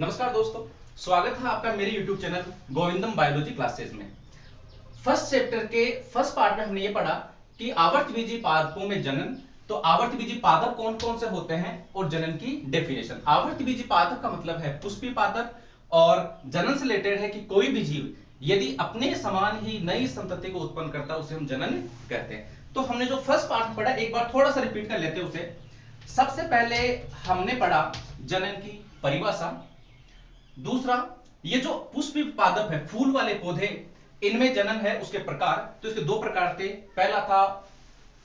नमस्कार दोस्तों, स्वागत है आपका मेरे YouTube चैनल गोविंदम बायोलॉजी क्लासेस में। फर्स्ट चैप्टर के फर्स्ट पार्ट में हमने ये पढ़ा कि आवर्तबीजी पादपों में जनन। तो आवर्तबीजी पादप कौन कौन से होते हैं और जनन की डेफिनेशन। आवर्तबीजी पादप का मतलब है पुष्पी पादप, और जनन से रिलेटेड है कि कोई भी जीव यदि अपने समान ही नई संतति को उत्पन्न करता है उसे हम जनन कहते हैं। तो हमने जो फर्स्ट पार्ट पढ़ा एक बार थोड़ा सा रिपीट कर लेते हैं उसे। सबसे पहले हमने पढ़ा जनन की परिभाषा। दूसरा, ये जो पुष्पी पादप है, फूल वाले पौधे, इनमें जनन है उसके प्रकार। तो इसके दो प्रकार थे, पहला था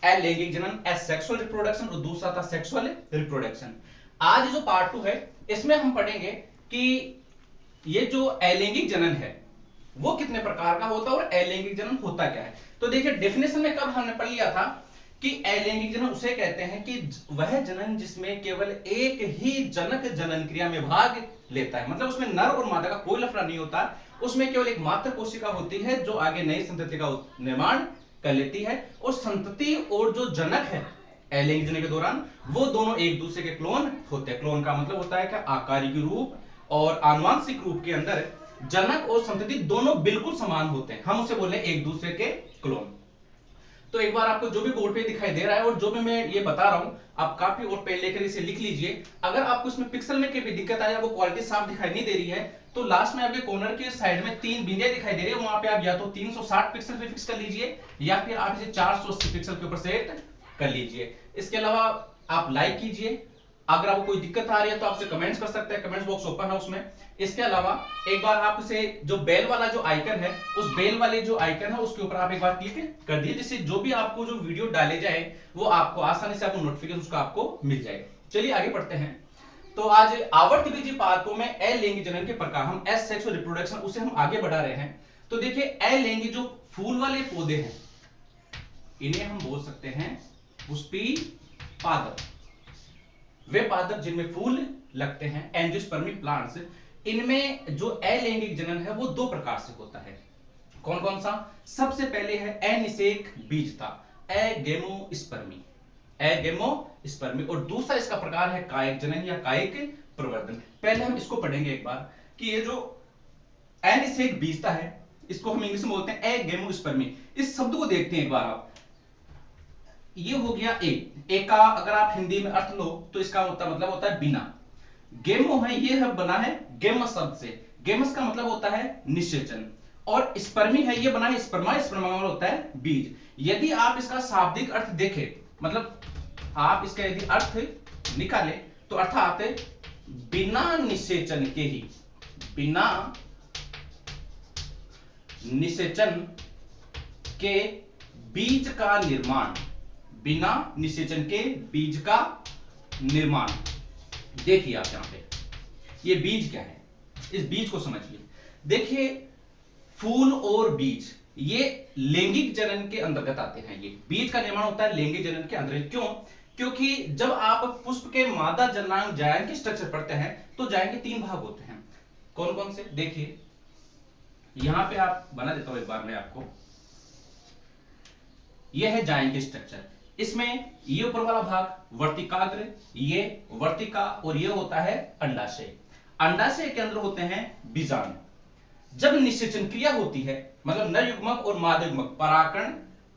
अलैंगिक जनन, एसेक्सुअल रिप्रोडक्शन, और दूसरा था सेक्सुअल रिप्रोडक्शन। आज जो पार्ट 2 है इसमें हम पढ़ेंगे कि ये जो अलैंगिक जनन है वो कितने प्रकार का होता है और अलैंगिक जनन होता क्या है। तो देखिए डेफिनेशन में कब हमने पढ़ लिया था कि अलैंगिक जनन उसे कहते हैं कि वह जनन जिसमें केवल एक ही जनक जनन क्रिया में भाग लेता है, मतलब उसमें नर और मादा का कोई लफड़ा नहीं होता, उसमें केवल एक मात्र कोशिका होती है जो आगे नई संतति का निर्माण कर लेती है, और संतति और जो जनक है अलैंगिक जनन के दौरान वो दोनों एक दूसरे के क्लोन होते हैं। क्लोन का मतलब होता है कि आकारिक रूप और आनुवांशिक रूप के अंदर जनक और संतति दोनों बिल्कुल समान होते हैं, हम उसे बोले एक दूसरे के क्लोन। तो एक बार आपको जो भी बोर्ड पे दिखाई दे रहा है और जो भी मैं ये बता रहा हूं आप कापी और पेन लेकर इसे लिख लीजिए। अगर आपको इसमें पिक्सल में कोई दिक्कत आ जाए, वो क्वालिटी साफ दिखाई नहीं दे रही है, तो लास्ट में आपके कॉर्नर के साइड में 3 बिंदियां दिखाई दे रही है, वहां पे आप या तो 360 पिक्सल पे फिक्स कर लीजिए या फिर आप इसे 480 पिक्सल के ऊपर सेट कर लीजिए। इसके अलावा आप लाइक कीजिए। अगर आपको कोई दिक्कत आ रही है तो आपसे कमेंट्स कर सकते हैं, कमेंट्स बॉक्स ओपन है उसमें। इसके अलावा एक बार आप इसे जो बेल वाला जो आइकन है, उस बेल वाले जो आइकन है उसके ऊपर आप एक बार क्लिक कर दीजिए, जिससे जो भी आपको जो वीडियो डाले जाए वो आपको आसानी से आपको नोटिफिकेशन उसका आपको मिल जाए। चलिए आगे बढ़ते हैं। तो आज आवर्तबीजी पादपों में अलैंगिक जनन के प्रकार, हम एसेक्सुअल रिप्रोडक्शन उसे हम आगे बढ़ा रहे हैं। तो देखिए अलैंगिक जो फूल वाले पौधे हैं इन्हें हम बोल सकते हैं पुष्पी पादप। वे पादप जिनमें फूल लगते हैं, एंजियोस्पर्मी प्लांट्स, इनमें जो अलैंगिक जनन है वो दो प्रकार से होता है। कौन कौन सा? सबसे पहले है अनिषेक बीजता, एगेमोस्पर्मी, एगेमोस्पर्मी, और दूसरा इसका प्रकार है कायिक जनन या कायिक प्रवर्धन। पहले हम इसको पढ़ेंगे एक बार कि ये जो अनिषेक बीजता है इसको हम इंग्लिश में बोलते हैं एगेमोस्पर्मी। इस शब्द को देखते हैं एक बार आप। ये हो गया एक का अगर आप हिंदी में अर्थ लो तो इसका मतलब होता है बिना। गेमो है, ये है बना है गेमस शब्द से। गेमस का मतलब होता है निषेचन, और स्पर्मी है, ये बना है स्पर्मा, स्पर्मा मतलब होता है बीज। यदि आप इसका शाब्दिक अर्थ देखें, मतलब आप इसका यदि अर्थ निकाले तो अर्थात बिना निषेचन के ही, बिना निषेचन के बीज का निर्माण, बिना निषेचन के बीज का निर्माण। देखिए आप यहां पे ये बीज क्या है, इस बीज को समझिए। देखिए फूल और बीज ये लैंगिक जनन के अंतर्गत आते हैं। ये बीज का निर्माण होता है लैंगिक जनन के अंतर्गत। क्यों? क्योंकि जब आप पुष्प के मादा जनांग जायन के स्ट्रक्चर पढ़ते हैं तो जायन के 3 भाग होते हैं। कौन कौन से? देखिए यहां पे आप बना देता हूं एक बार मैं आपको। यह है जायन के स्ट्रक्चर। इसमें ये ऊपर वाला भाग वर्तिकाग्र, ये वर्तिका, और ये होता है अंडाशय। अंडाशय के अंदर होते हैं बीजाणु। जब निषेचन क्रिया होती है, मतलब नर युग्मक और मादा युग्मक, परागण,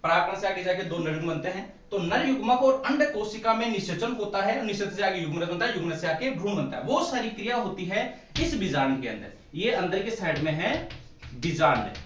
परागण से आगे जाके 2 नर युग्म बनते हैं, तो नर युग्मक और अंड कोशिका में निषेचन होता है, निषेचन से आगे युग्मनज बनता है, युग्मनज से आगे भ्रूण बनता है। वो सारी क्रिया होती है इस बीजाणु के अंदर। ये अंदर के साइड में है बीजांड।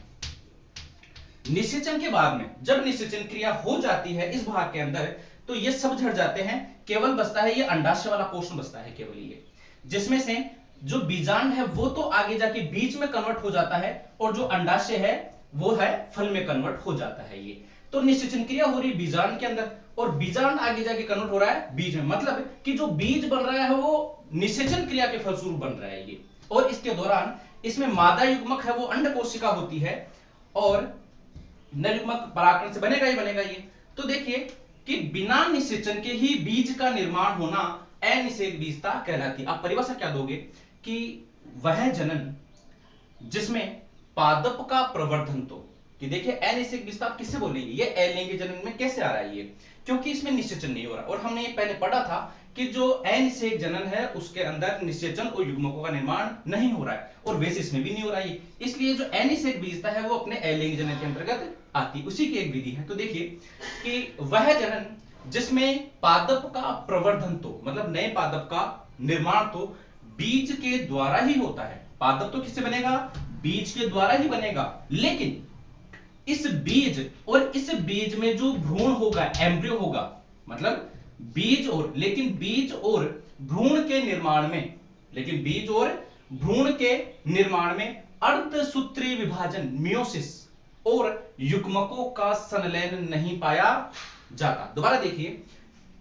निषेचन के बाद में जब निषेचन क्रिया हो जाती है इस भाग के अंदर, तो ये सब झड़ जाते हैं, केवल बचता है ये अंडाशय वाला पोर्शन बचता है केवल ये, जिसमें से जो बीजांड है वो तो आगे जाके बीज में कन्वर्ट हो जाता है, और जो अंडाशय है वो है फल में कन्वर्ट हो जाता है। ये तो निषेचन क्रिया हो रही है बीजांड के अंदर, और बीजांड आगे जाके कन्वर्ट हो रहा है बीज में, मतलब कि जो बीज बन रहा है वो निषेचन क्रिया के फलस्वरूप बन रहा है ये। और इसके दौरान इसमें मादा युग्मक है वो अंड कोशिका होती है, और नर युग्मक परागण से बनेगा ही बनेगा ये। तो देखिए कि बिना निषेचन के ही बीज का निर्माण होना अनिषेक बीजता कहलाती है। आप परिभाषा क्या दोगे कि वह जनन जिसमें पादप का प्रवर्धन, तो कि देखिए अनिषेक बीजता आप किससे बोलेंगे, ये अलैंगिक जनन में कैसे आ रहा है ये, क्योंकि इसमें निषेचन नहीं हो रहा। और हमने ये पहले पढ़ा था कि जो अनिषेक जनन है उसके अंदर निषेचन और युग्मकों का निर्माण नहीं हो रहा है, और वैसे इसमें भी नहीं हो रहा है, इसलिए जो अनिषेक बीजता है वो अपने अलिंग जनन के अंतर्गत आती है। उसी की एक विधि है। तो देखिए कि वह जनन जिसमें पादप का प्रवर्धन तो मतलब नए पादप का निर्माण तो बीज के द्वारा ही होता है। पादप तो किससे बनेगा? बीज के द्वारा ही बनेगा, लेकिन इस बीज और इस बीज में जो भ्रूण होगा, एम्ब्रियो होगा, मतलब बीज और, लेकिन बीज और भ्रूण के निर्माण में, लेकिन बीज और भ्रूण के निर्माण में अर्धसूत्री विभाजन मियोसिस और युग्मकों का संलयन नहीं पाया जाता। दोबारा देखिए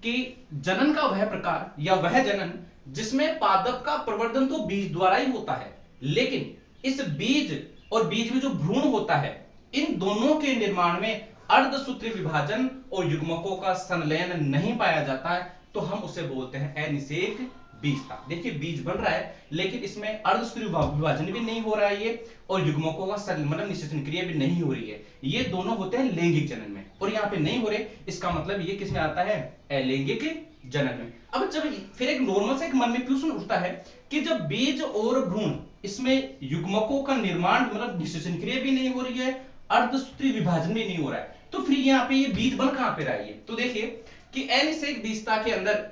कि जनन का वह प्रकार या वह जनन जिसमें पादप का प्रवर्धन तो बीज द्वारा ही होता है, लेकिन इस बीज और बीज में जो भ्रूण होता है, इन दोनों के निर्माण में अर्धसूत्री विभाजन और युग्मकों का संलयन नहीं पाया जाता है, तो हम उसे बोलते हैं अनिषेक बीजता। देखिए बीज बन रहा है लेकिन इसमें अर्धसूत्री विभाजन भी नहीं हो रहा है ये, और युग्मकों का मतलब निषेचन क्रिया भी नहीं हो रही है। ये दोनों होते हैं लैंगिक जनन में, और यहाँ पे नहीं हो रहे, इसका मतलब ये किसमें आता है? अलैंगिक जनन में। अब जब फिर एक नॉर्मल से एक मन में क्वेश्चन उठता है कि जब बीज और भ्रूण इसमें युग्मकों का निर्माण मतलब निषेचन क्रिया भी नहीं हो रही है, अर्धसूत्री विभाजन भी नहीं हो रहा है, तो फिर यहाँ पे ये बीज बन कहां पे रहा है? तो देखिए कि अनिषेक बीजता के अंदर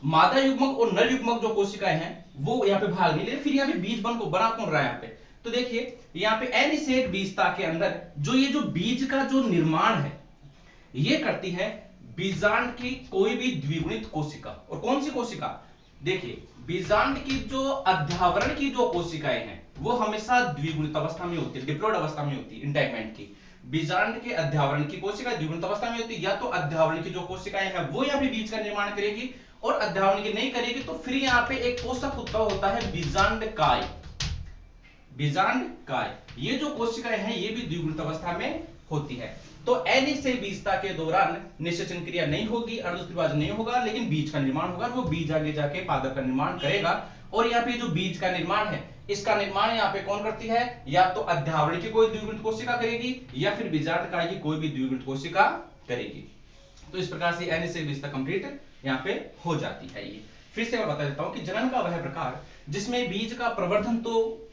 मादा युग्मक और नर युग्मक जो कोशिकाएं हैं वो यहाँ पे भाग नहीं ले, फिर यहाँ पे बीज बन को बना कौन रहा है यहाँ पे? तो देखिए यहाँ पे अनिषेक बीजता के अंदर जो बीज का जो निर्माण है ये करती है बीजांड की कोई भी द्विगुणित कोशिका। और कौन सी कोशिका? देखिए बीजांड की जो अध्यावरण की जो कोशिकाएं हैं वो हमेशा द्विगुणित अवस्था में होती है, डिप्लॉयड अवस्था में होती है, इंटैगमेंट की। बीजांड के अध्यावरण की कोशिका द्विगुणित अवस्था में होती है, या तो अध्यावरण की जो कोशिकाएं हैं वो यहाँ पे बीज का निर्माण करेगी, और अध्यावरण की नहीं करेगी तो फिर यहाँ पे एक कोशक उत्पन्न होता है बीजांडकाय। बीजांडकाय ये जो कोशिकाएं हैं ये भी द्विगुणित अवस्था में होती है। तो अनिषेक बीजता के दौरान निषेचन क्रिया नहीं होगी, अर्धसूत्री विभाजन नहीं होगा, लेकिन बीज का निर्माण होगा, वो बीज आगे जाके पादप का निर्माण करेगा। और यहाँ पे जो बीज का निर्माण है इसका निर्माण यहाँ पे कौन करती है? या तो अध्यावरण की कोई द्विगुणित कोशिका करेगी, या फिर बीजांडकाय की कोई भी द्विगुणित कोशिका करेगी। तो इस प्रकार से अनिषेक बीजता कंप्लीट यहाँ पे हो जाती है। ये फिर से मैं बता देता हूं कि जनन का वह प्रकार जिसमें बीज का प्रवर्धन तो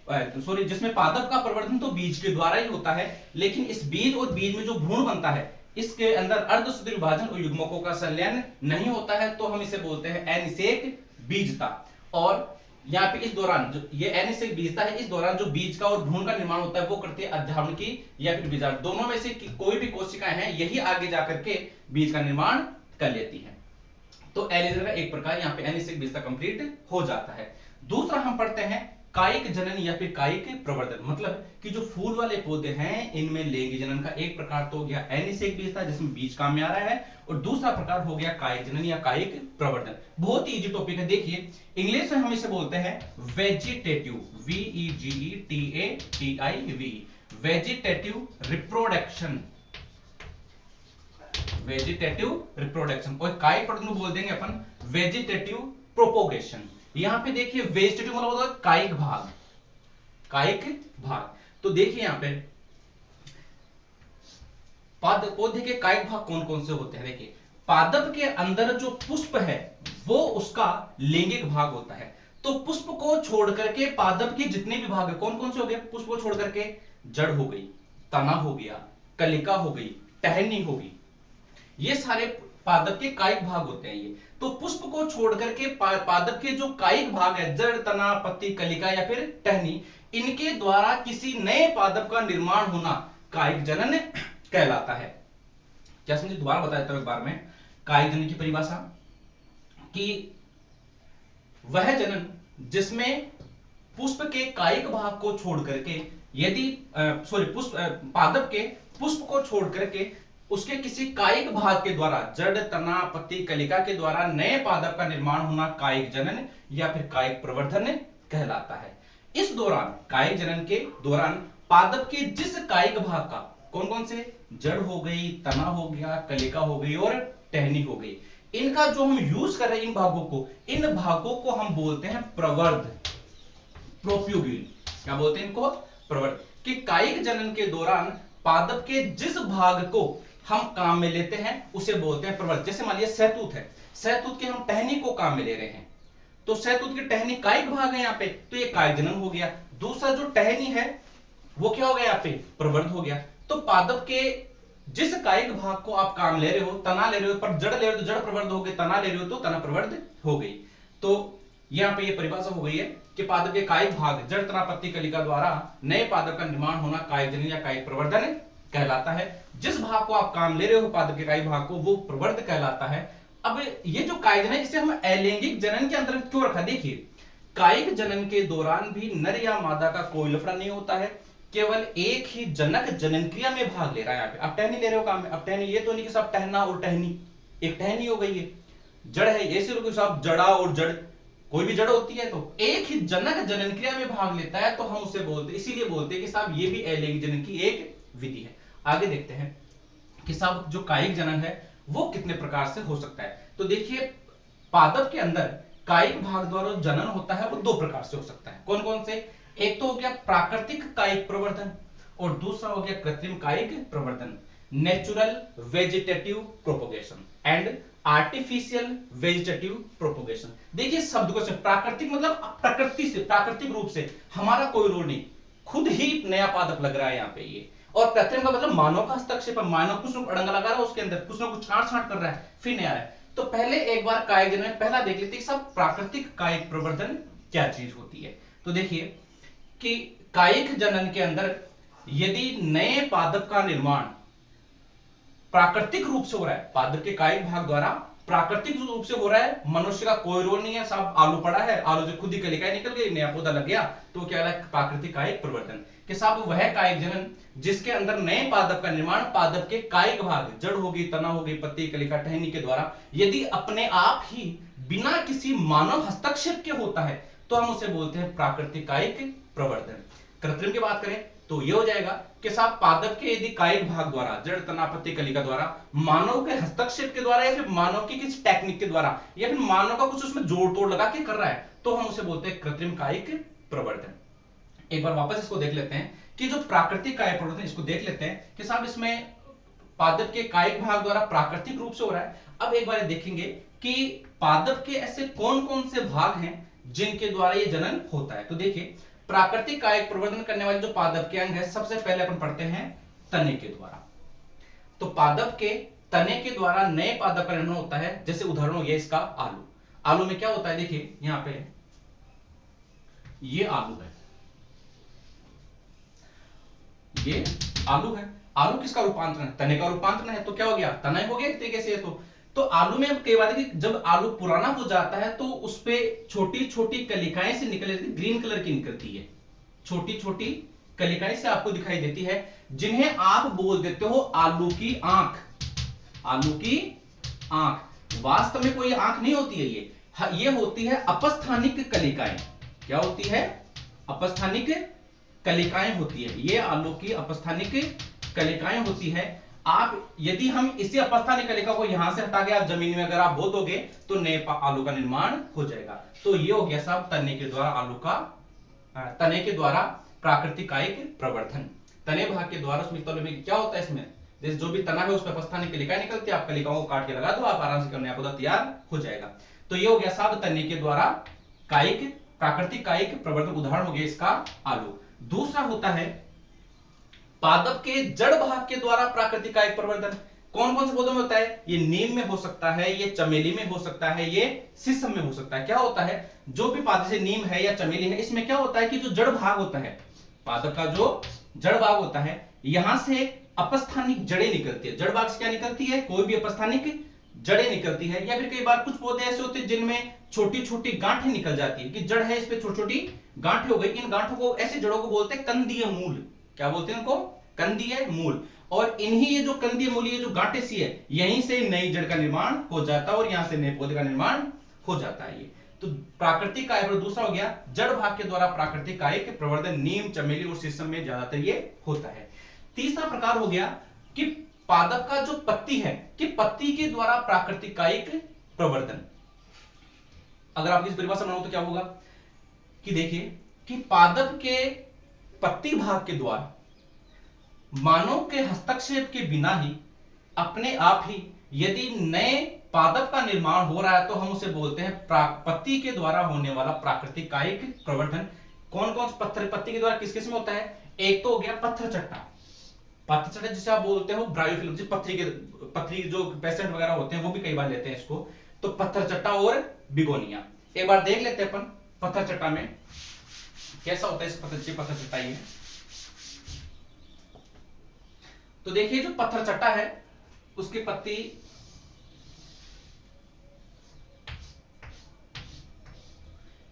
जिसमें पादप का प्रवर्धन तो बीज के द्वारा ही होता है, लेकिन इस बीज और बीज में जो भ्रूण बनता है इसके अंदर अर्धसूत्री विभाजन और युग्मकों का संलयन नहीं होता है, तो हम इसे बोलते हैं अनिषेक बीजता। और यहाँ पे इस दौरान ये अनिषेक बीजता है, इस दौरान जो बीज का और भ्रूण का निर्माण होता है वो करती है अध्यावरण की या फिर बीजांड, दोनों में से कोई भी कोशिकाएं हैं यही आगे जाकर के बीज का निर्माण कर लेती है। तो एलिजर का एक प्रकार यहाँ पे अनिषेक बीजता कंप्लीट हो जाता है। दूसरा हम पढ़ते हैं कायिक जनन या फिर कायिक प्रवर्धन, मतलब कि जो फूल वाले पौधे हैं इनमें लैंगिक जनन का एक प्रकार तो हो गया अनिषेक बीजता जिसमें बीज काम में आ रहा है, और दूसरा प्रकार हो गया कायिक जनन या कायिक प्रवर्धन। बहुत ही इजी टॉपिक है। देखिए इंग्लिश में हम इसे बोलते हैं vegetative, VEGETATIV, vegetative reproduction, vegetative reproduction. और कायिक प्रवर्धन बोल देंगे अपन वेजिटेटिव प्रोपोगेशन। यहां पे देखिए वेजिटेटिव मतलब होता है कायिक भाग, कायिक भाग। तो देखिए यहां पे पौधे के कायिक भाग कौन कौन से होते हैं? देखिए पादप के अंदर जो पुष्प है वो उसका लैंगिक भाग होता है। तो पुष्प को छोड़ करके पादप के जितने भी भाग है कौन कौन से हो गए? पुष्प को छोड़ करके जड़ हो गई, तना हो गया, कलिका हो गई, टहनी होगी, ये सारे पादप के कायिक भाग होते हैं। ये तो पुष्प को छोड़ करके पादप के जो कायिक भाग है, जड़, तना, पत्ती, कलिका या फिर टहनी, इनके द्वारा किसी नए पादप का निर्माण होना कायिक जनन कहलाता है। क्या समझे? दोबारा बता देता हूं एक बार में कायिक जनन की परिभाषा, कि वह जनन जिसमें पुष्प के कायिक भाग को छोड़ करके यदि पादप के पुष्प को छोड़ करके उसके किसी कायिक भाग के द्वारा, जड़, तना, पत्ती, कलिका के द्वारा नए पादप का निर्माण होना कायिक जनन या फिर कायिक प्रवर्धन कहलाता है। इस दौरान कायिक जनन के दौरान पादप के जिस कायिक भाग का, कौन कौन से? जड़ हो गई, तना हो गया, कलिका हो गई और टहनी हो गई, इनका जो हम यूज कर रहे हैं इन भागों को हम बोलते हैं प्रवर्ध, प्रोप्यूगिल। क्या बोलते हैं इनको? प्रवर्ध। कि कायिक जनन के दौरान पादप के जिस भाग को हम काम में लेते हैं उसे बोलते हैं प्रवर्ध। जैसे मान लिया सहतूत है, सहतूत के हम टहनी को काम में ले रहे हैं, तो सहतूत की टहनी कायिक भाग है यहाँ पे, तो ये कायिक जनन हो गया। दूसरा जो टहनी है वो क्या हो गया यहाँ पे, प्रवर्ध हो गया। तो पादप के जिस कायिक भाग को आप काम ले रहे हो, तना ले रहे हो, पर जड़ ले रहे हो तो जड़ प्रवर्ध हो गई, तना ले रहे हो तो तना प्रवर्ध हो गई। तो यहाँ पे ये परिभाषा हो गई है कि पादप के कायिक भाग जड़, तना, पत्ती, कलिका द्वारा नए पादप का निर्माण होना कायिक जनन या कायिक प्रवर्धन कहलाता है। जिस भाग को आप काम ले रहे हो पादप के कायिक भाग को, वो प्रवर्ध कहलाता है। अब ये जो कायिक जनन, इसे हम अलैंगिक जनन के अंतर्गत क्यों रखा, देखिए कायिक जनन के दौरान भी नर या मादा का कोई लफड़ा नहीं होता है, केवल एक ही जनक जनन क्रिया में भाग ले रहा है। यहाँ पे आप टहनी ले रहे हो काम में, अब टहनी ये तो नहीं कि सब टहना और टहनी, एक टहनी हो गई है, जड़ है ये सिर्फ सब जड़ा और जड़, कोई भी जड़ होती है, तो एक ही जनक जनन क्रिया में भाग लेता है, तो हम उसे बोलते, इसीलिए बोलते हैं कि साहब ये भी अलैंगिक जनन की एक विधि है। आगे देखते हैं कि साहब जो कायिक जनन है वो कितने प्रकार से हो सकता है। तो देखिए पादप के अंदर कायिक भाग द्वारा जनन होता है वो दो प्रकार से हो सकता है। कौन कौन से, एक तो हो गया प्राकृतिक कायिक प्रवर्धन और दूसरा हो गया कृत्रिम कायिक प्रवर्धन, natural vegetative propagation and artificial vegetative propagation. देखिए शब्द को से, प्राकृतिक मतलब प्रकृति से, प्राकृतिक रूप से, हमारा कोई रोल नहीं, खुद ही नया पादप लग रहा है यहाँ पे ये। और कृत्रिम का मतलब मानव का हस्तक्षेप, मानव कुछ अड़ंगा लगा रहा है उसके अंदर, कुछ ना कुछ छांट छांट कर रहा है, फिर नया है। तो पहले एक बार कायिक जनन में पहला देख लेते हैं सब प्राकृतिक कायिक प्रवर्धन क्या चीज होती है। तो देखिए कि कायिक जनन के अंदर यदि नए पादप का निर्माण प्राकृतिक रूप से हो रहा है, पादप के कायिक भाग द्वारा प्राकृतिक रूप से हो रहा है, मनुष्य का कोई रोल नहीं है, साहब आलू पड़ा है, आलू से खुद ही कलिकाएं निकल गई, नया पौधा लग गया, तो क्या है प्राकृतिक कायिक प्रवर्धन। कि साहब वह कायिक जनन जिसके अंदर नए पादप का निर्माण पादप के कायिक भाग, जड़ होगी, तना होगी, पत्ती, कलिका, टहनी के द्वारा यदि अपने आप ही बिना किसी मानव हस्तक्षेप के होता है, तो हम उसे बोलते हैं प्राकृतिक कायिक प्रवर्धन। कृत्रिम की बात करें तो ये हो जाएगा कि साहब पादप के यदि कायिक भाग द्वारा, जड़, तना, पत्ती, कलिका द्वारा मानव के हस्तक्षेप के द्वारा या फिर मानव की किसी टेक्निक के द्वारा या फिर मानव का कुछ उसमें जोड़ तोड़ लगा के कर रहा है, तो हम उसे बोलते हैं कृत्रिम कायिक प्रवर्धन। एक बार वापस इसको देख लेते हैं कि जो प्राकृतिक कायिक प्रवर्धन, इसको देख लेते हैं कि साहब इसमें पादप के कायिक भाग द्वारा प्राकृतिक रूप से हो रहा है। अब एक बार देखेंगे कि पादप के ऐसे कौन कौन से भाग हैं जिनके द्वारा ये जनन होता है। तो देखिए प्राकृतिक कायिक प्रवर्धन करने वाले जो पादप के अंग है, सबसे पहले अपन पढ़ते हैं तने के द्वारा। तो पादप के तने के द्वारा नए पादप का निर्माण होता है। जैसे उदाहरण हो गया इसका आलू। आलू में क्या होता है, देखिए यहां पे ये आलू है, ये आलू है, आलू किसका रूपांतरण है, तने का रूपांतरण है, तो क्या हो गया, तना ही हो गया एक तरीके से। तो आलू में कई बार जब आलू पुराना हो जाता है तो उस पे छोटी छोटी कलिकाएं से निकल जाती है, ग्रीन कलर की निकलती है, छोटी छोटी कलिकाएं से आपको दिखाई देती है, जिन्हें आप बोल देते हो आलू की आंख। आलू की आंख वास्तव में कोई आंख नहीं होती है ये होती है अपस्थानिक कलिकाएं। क्या होती है, अपस्थानिक कलिकाएं होती है, ये आलू की अपस्थानिक कलिकाएं होती है। आप यदि हम इसी अपस्थानिक कलिका को यहां से हटा के आप जमीन में अगर आप बो दोगे तो नए आलू का निर्माण हो जाएगा। तो ये हो गया साहब तने के द्वारा आलू का, तने के द्वारा प्राकृतिक कायिक प्रवर्धन। तने भाग के द्वारा उसमें क्या होता है, इसमें जैसे जो भी तना है उस पर अपस्थानिक कलिकाएं निकलती है, आप कलिकाओं को काट के लगा दो, आप आराम से नया पौधा तैयार हो जाएगा। तो ये हो गया साहब तने के द्वारा कायिक, प्राकृतिक कायिक प्रवर्धन। उदाहरण हो गया इसका आलू। दूसरा होता है पादप के जड़ भाग के द्वारा प्राकृतिक कायिक प्रवर्धन। कौन कौन से पौधों में होता है, ये नीम में हो सकता है, ये चमेली में हो सकता है, ये शीशम में हो सकता है। क्या होता है, जो भी पादप से नीम है या चमेली है, इसमें क्या होता है कि जो जड़ भाग होता है, पादप का जो जड़ भाग होता है, यहां से अपस्थानिक जड़ें निकलती है। जड़ भाग से क्या निकलती है, कोई भी अपस्थानिक जड़ें निकलती है। या फिर कई बार कुछ पौधे ऐसे होते हैं जिनमें छोटी छोटी गांठें निकल जाती है, कि जड़ है इस पे छोटी छोटी गांठें हो गई। इन गांठों को, ऐसी जड़ों को बोलते हैं कंदीय मूल। क्या बोलते हैं इनको, कंदीय मूल। और इन्हीं ये जो कंदीय मूल, ये जो गांठें सी है, यहीं से नई जड़ का निर्माण हो जाता है और यहां से नए पौधे का निर्माण हो जाता है। ये तो प्राकृतिक कायिक दूसरा हो गया जड़ भाग के द्वारा प्राकृतिक कायिक प्रवर्धन। नीम, चमेली और शीशम में ज्यादातर ये होता है। तीसरा प्रकार हो गया कि पादप का जो पत्ती है, कि पत्ती के द्वारा प्राकृतिक कायिक प्रवर्धन। अगर आप इस परिभाषा बनाओ तो क्या होगा कि देखिए कि पादप के पत्ती भाग के द्वारा मानव के हस्तक्षेप के बिना ही अपने आप ही यदि नए पादप का निर्माण हो रहा है तो हम उसे बोलते हैं पत्ती के द्वारा होने वाला प्राकृतिक कायिक प्रवर्धन। कौन कौन पत्थर पत्ती के द्वारा किस किस में होता है? एक तो हो गया पत्थर चट्टा, पत्थर चट्टा जिसे आप बोलते हो ब्रायोफिल्म, पथरी जो पेशेंट वगैरह होते हैं वो भी कई बार लेते हैं इसको। तो पत्थर चट्टा और बिगोनिया एक बार देख लेते हैं अपन पत्थर चट्टा में कैसा होता है। इस पत्थर चट्टा ये तो देखिए जो पत्थर चट्टा है उसकी पत्ती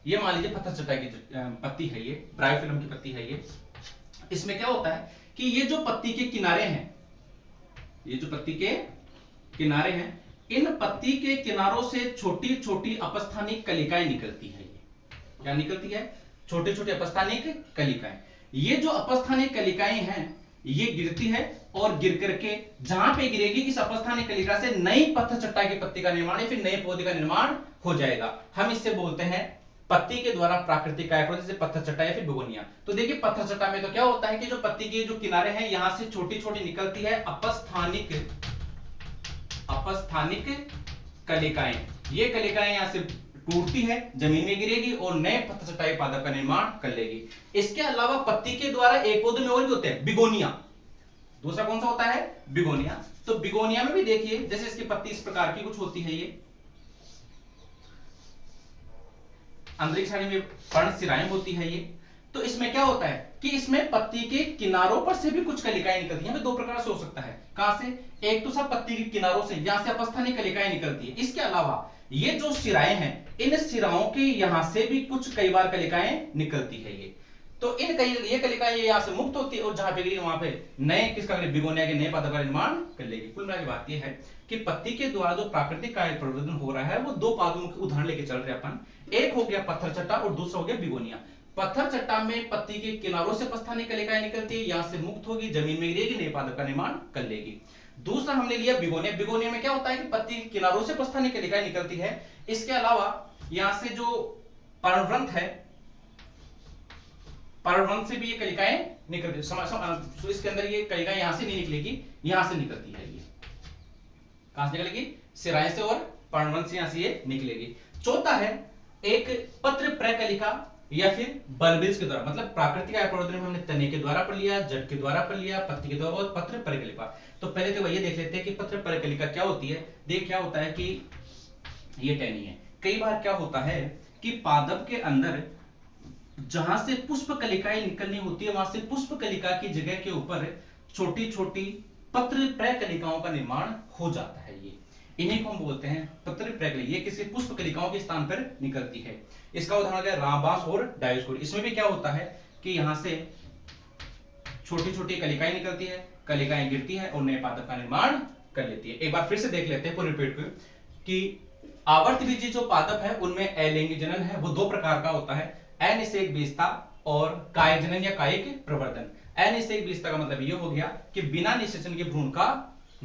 ये मान लीजिए पत्थर चट्टा की पत्ती है, ये ब्रायोफिल्म की पत्ती है ये। इसमें क्या होता है कि ये जो पत्ती के किनारे हैं, ये जो पत्ती के किनारे हैं, इन पत्ती के किनारों से छोटी छोटी अपस्थानिक कलिकाएं निकलती है। ये क्या निकलती है? छोटी छोटी अपस्थानिक कलिकाएं। ये जो अपस्थानिक कलिकाएं हैं ये गिरती है और गिर करके जहां पे गिरेगी इस अपस्थानिक कलिका से नई पत्थर चट्टा की पत्ती का निर्माण या फिर नए पौधे का निर्माण हो जाएगा। हम इससे बोलते हैं पत्ती के द्वारा प्राकृतिक कायक, जैसे पत्थर चट्टा या फिर बिगोनिया। तो देखिए पत्थर चट्टा में तो क्या होता है कि जो पत्ती के जो किनारे हैं यहां से छोटी छोटी निकलती है अपस्थानिक कलिकाएं। ये कलिकाएं यहां से टूटती है, जमीन में गिरेगी और नए पत्थर चट्टाई पादप का निर्माण कर लेगी। इसके अलावा पत्ती के द्वारा एक पौधे में और भी होते हैं बिगोनिया। दूसरा कौन सा होता है? बिगोनिया। तो बिगोनिया में भी देखिए जैसे इसकी पत्ती इस प्रकार की कुछ होती है, ये आंतरिक साड़ी में पर्णशिराएं होती है ये। तो इसमें क्या होता है कि इसमें पत्ती के किनारों पर से भी कुछ कलिकाएं निकलती हैं। दो प्रकार से हो सकता है। कहां से? एक तो सब पत्ती के किनारों से, यहां से अपस्थानिक कलिकाएं निकलती है। इसके अलावा ये जो शिराएं हैं इन शिराओं के यहां से भी कुछ कई बार कलिकाएं निकलती है ये। तो ये कलिकाएं यहां से मुक्त होती है और जहां पे गिरी वहां पे नए किसका बिगोनिया के नए पादप का निर्माण कर लेगी। कुल मिला के बात यह है कि पत्ती के द्वारा जो प्राकृतिक कायिक प्रवर्धन हो रहा है वो दो पादपों के उदाहरण लेके चल रहे हैं अपन। एक हो गया पत्थर चट्टा और दूसरा हो गया बिगोनिया। पत्थर चट्टा में पत्ती के किनारों से अपस्थानिक कलिकाएं निकलती है, यहां से मुक्त होगी, जमीन में गिरेगी, नए पादप का निर्माण कर लेगी। दूसरा हमने लिया बिगोनिया। बिगोनिया में क्या होता है कि पत्ती के किनारों से अपस्थानिक कलिकाएं निकलती है। इसके अलावा यहां से जो पर्णवृंत है, पर्णवृंत से भी ये कलिकाएं निकलती है। इसके अंदर ये कलिकाएं यहां से नहीं निकलेगी, यहां से निकलती है। ये कहां से निकलेगी? सिराएं से और पर्णवृंत से यहां से ये निकलेगी। चौथा है एक पत्र प्रकलिका या फिर बल्बिज के द्वारा, मतलब प्राकृतिक प्रवर्धन में हमने तने के द्वारा पढ़ लिया, जड़ के द्वारा पढ़ लिया, पत्ती के द्वारा और पत्र परिकलिका। तो पहले तो ये देख लेते हैं कि पत्र परिकलिका क्या होती है। देख क्या होता है कि ये टहनी है। कई बार क्या होता है कि पादप के अंदर जहां से पुष्प कलिकाएं निकलनी होती है वहां से पुष्प कलिका की जगह के ऊपर छोटी छोटी पत्र प्रकलिकाओं का निर्माण हो जाता है। ये इन्हीं को हम बोलते हैं पत्र प्रकलिका। ये किसी पुष्प कलिकाओं के स्थान पर निकलती है। इसका उदाहरण है रामबांस और डायोस्कोर। इसमें भी क्या होता है कि यहां से छोटी छोटी कलिकाएं निकलती है, कलिकाएं गिरती है और नए पादप का निर्माण कर लेती है। एक बार फिर से देख लेते हैं पूरी रिपीट को कि आवर्तबीजी जो पादप है उनमें अलिंग जनन है, वो दो प्रकार का होता है, अनिषेक बीजता और कायिक जनन या कायिक प्रवर्धन। अनिषेक बीजता का मतलब ये हो गया कि बिना निषेचन के भ्रूण का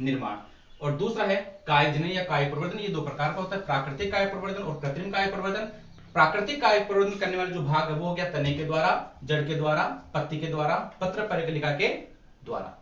निर्माण, और दूसरा है कायिक जनन या कायिक प्रवर्धन। ये दो प्रकार का होता है, प्राकृतिक कायिक प्रवर्धन और कृत्रिम कायिक प्रवर्धन। प्राकृतिक कायिक प्रवर्धन करने वाले जो भाग है वो हो गया तने के द्वारा, जड़ के द्वारा, पत्ती के द्वारा, पत्र परिकलिका के द्वारा।